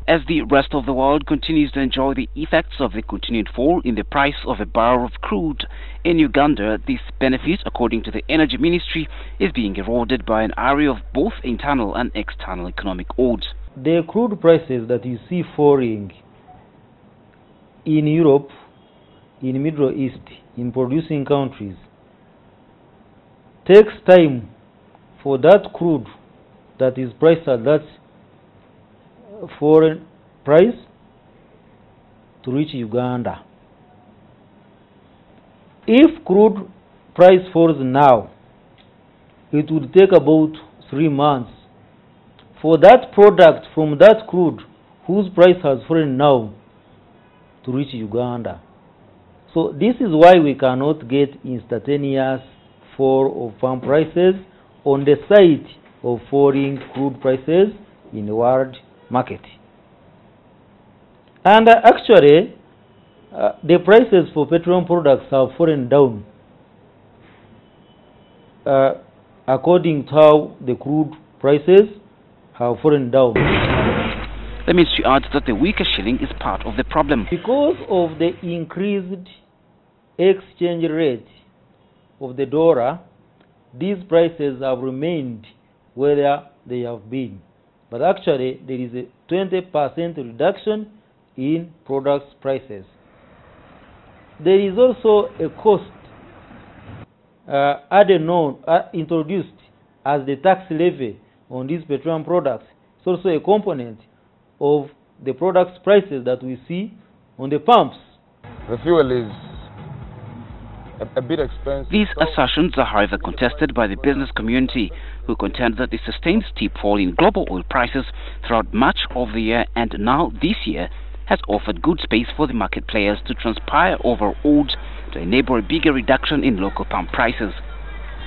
As the rest of the world continues to enjoy the effects of the continued fall in the price of a barrel of crude, in Uganda, this benefit, according to the Energy Ministry, is being eroded by an array of both internal and external economic odds. The crude prices that you see falling in Europe, in Middle East, in producing countries, takes time for that crude that is priced at that foreign price to reach Uganda. If crude price falls now, it would take about 3 months for that product from that crude whose price has fallen now to reach Uganda. So this is why we cannot get instantaneous fall of farm prices on the side of falling crude prices in the world market. And actually, the prices for petroleum products have fallen down according to how the crude prices have fallen down. The ministry adds that the weaker shilling is part of the problem. Because of the increased exchange rate of the dollar, these prices have remained where they have been. But actually, there is a 20% reduction in products prices. There is also a cost introduced as the tax levy on these petroleum products. It's also a component of the products prices that we see on the pumps. The fuel is a bit expensive. These assertions are however contested by the business community, who contend that the sustained steep fall in global oil prices throughout much of the year and now this year has offered good space for the market players to transpire over odds to enable a bigger reduction in local pump prices.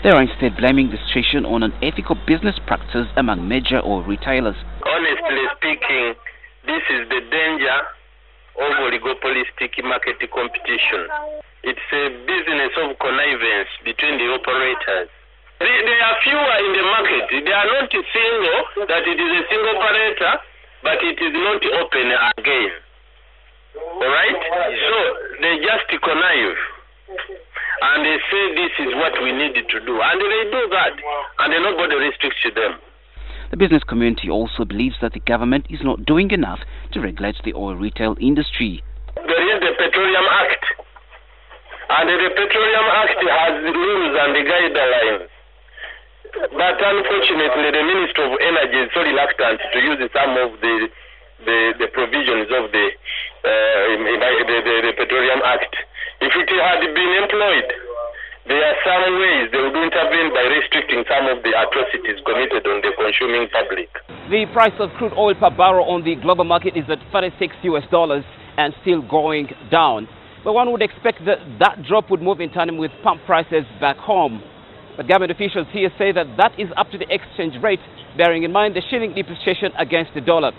They are instead blaming the situation on unethical business practices among major oil retailers. Honestly speaking, this is the danger of oligopolistic market competition. It's a business of connivance between the operators. They are fewer in the market. They are not single, that it is a single operator, but it is not open again. Alright? So they just connive. And they say this is what we need to do. And they do that. And nobody restricts them. The business community also believes that the government is not doing enough to regulate the oil retail industry. There is the Petroleum Act. And the Petroleum Act has the rules and the guidelines. But unfortunately, the Minister of Energy is so reluctant to use some of the provisions of the Petroleum Act. If it had been employed, there are some ways they would intervene by restricting some of the atrocities committed on the consuming public. The price of crude oil per barrel on the global market is at $36 and still going down. But one would expect that that drop would move in tandem with pump prices back home. But government officials here say that that is up to the exchange rate, bearing in mind the shilling depreciation against the dollar.